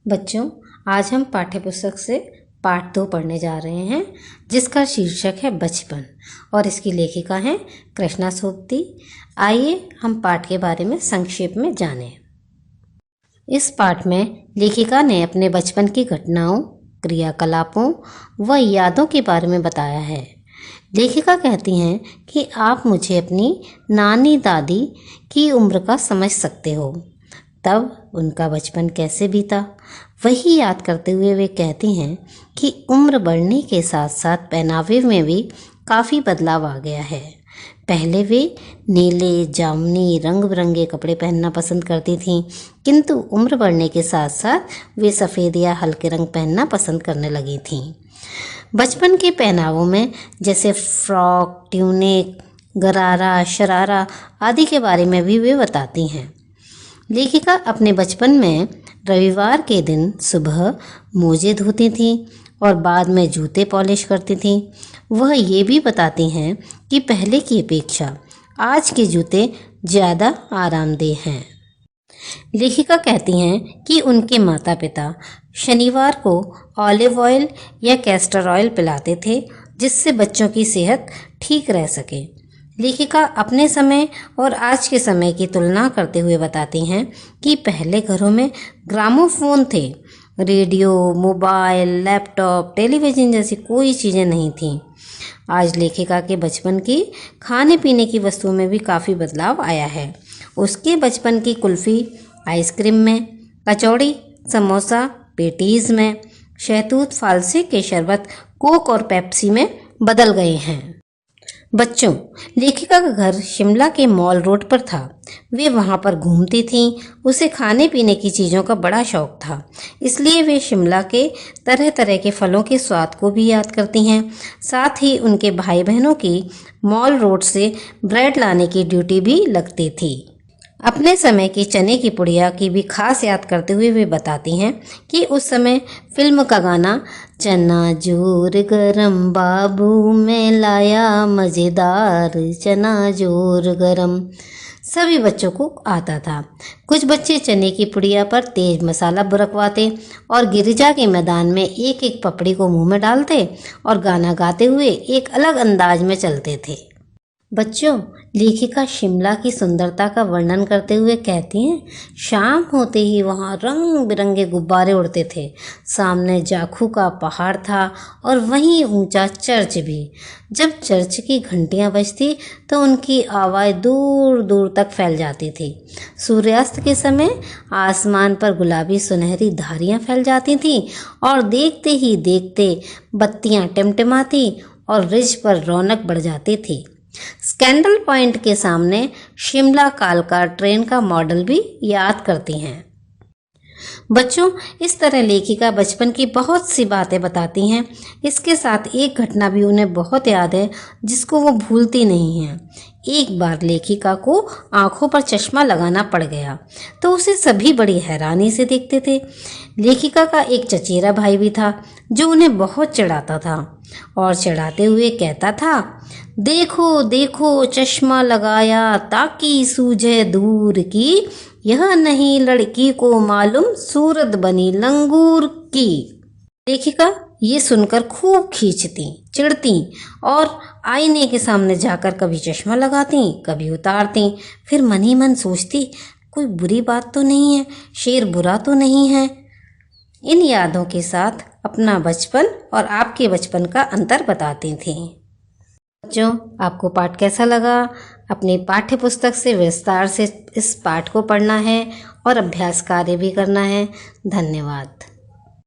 बच्चों, आज हम पाठ्यपुस्तक से पाठ 2 पढ़ने जा रहे हैं, जिसका शीर्षक है बचपन और इसकी लेखिका हैं कृष्णा सोबती। आइए हम पाठ के बारे में संक्षेप में जानें। इस पाठ में लेखिका ने अपने बचपन की घटनाओं, क्रियाकलापों व यादों के बारे में बताया है। लेखिका कहती हैं कि आप मुझे अपनी नानी दादी की उम्र का समझ सकते हो। तब उनका बचपन कैसे बीता, वही याद करते हुए वे कहती हैं कि उम्र बढ़ने के साथ साथ पहनावे में भी काफ़ी बदलाव आ गया है। पहले वे नीले, जामुनी, रंग बिरंगे कपड़े पहनना पसंद करती थीं, किंतु उम्र बढ़ने के साथ साथ वे सफ़ेद या हल्के रंग पहनना पसंद करने लगी थीं। बचपन के पहनावों में जैसे फ्रॉक, ट्यूनिक, गरारा, शरारा आदि के बारे में भी वे बताती हैं। लेखिका अपने बचपन में रविवार के दिन सुबह मोजे धोती थीं और बाद में जूते पॉलिश करती थीं। वह ये भी बताती हैं कि पहले की अपेक्षा आज के जूते ज़्यादा आरामदेह हैं। लेखिका कहती हैं कि उनके माता पिता शनिवार को ऑलिव ऑयल या कैस्टर ऑयल पिलाते थे, जिससे बच्चों की सेहत ठीक रह सके। लेखिका अपने समय और आज के समय की तुलना करते हुए बताती हैं कि पहले घरों में ग्रामोफोन थे, रेडियो, मोबाइल, लैपटॉप, टेलीविज़न जैसी कोई चीज़ें नहीं थीं। आज लेखिका के बचपन की खाने पीने की वस्तुओं में भी काफ़ी बदलाव आया है। उसके बचपन की कुल्फ़ी आइसक्रीम में, कचौड़ी, समोसा, पेटीज़ में, शहतूत, फालसे के शरबत, कोक और पेप्सी में बदल गए हैं। बच्चों, लेखिका का घर शिमला के मॉल रोड पर था। वे वहाँ पर घूमती थीं। उसे खाने पीने की चीज़ों का बड़ा शौक था, इसलिए वे शिमला के तरह तरह के फलों के स्वाद को भी याद करती हैं। साथ ही उनके भाई बहनों की मॉल रोड से ब्रेड लाने की ड्यूटी भी लगती थी। अपने समय की चने की पुड़िया की भी खास याद करते हुए वे बताती हैं कि उस समय फिल्म का गाना चना जोर गरम बाबू मैं लाया मज़ेदार चना जोर गरम सभी बच्चों को आता था। कुछ बच्चे चने की पुड़िया पर तेज मसाला बुरकवाते और गिरिजा के मैदान में एक एक पपड़ी को मुंह में डालते और गाना गाते हुए एक अलग अंदाज में चलते थे। बच्चों, लेखिका शिमला की सुंदरता का वर्णन करते हुए कहती हैं, शाम होते ही वहाँ रंग बिरंगे गुब्बारे उड़ते थे। सामने जाखू का पहाड़ था और वहीं ऊंचा चर्च भी। जब चर्च की घंटियाँ बजती तो उनकी आवाज़ दूर दूर तक फैल जाती थी। सूर्यास्त के समय आसमान पर गुलाबी सुनहरी धारियाँ फैल जाती थीं और देखते ही देखते बत्तियाँ टिमटिमाती और रिज पर रौनक बढ़ जाती थी। स्कैंडल पॉइंट के सामने शिमला कालका ट्रेन का मॉडल भी याद करती हैं। बच्चों, इस तरह लेखिका बचपन की बहुत सी बातें बताती हैं। इसके साथ एक घटना भी उन्हें बहुत याद है, जिसको वो भूलती नहीं हैं। एक बार लेखिका को आंखों पर चश्मा लगाना पड़ गया तो उसे सभी बड़ी हैरानी से देखते थे। लेखिका का एक चचेरा भाई भी था जो उन्हें बहुत चिढ़ाता था और चिढ़ाते हुए कहता था, देखो देखो चश्मा लगाया ताकि सूझे दूर की, यह नहीं लड़की को मालूम सूरत बनी लंगूर की। लेखिका ये सुनकर खूब खींचती, चिढ़ती और आईने के सामने जाकर कभी चश्मा लगाती, कभी उतारती। फिर मन ही मन सोचती, कोई बुरी बात तो नहीं है, शेर बुरा तो नहीं है। इन यादों के साथ अपना बचपन और आपके बचपन का अंतर बताती थीं। बच्चों, आपको पाठ कैसा लगा? अपनी पाठ्य पुस्तक से विस्तार से इस पाठ को पढ़ना है और अभ्यास कार्य भी करना है। धन्यवाद।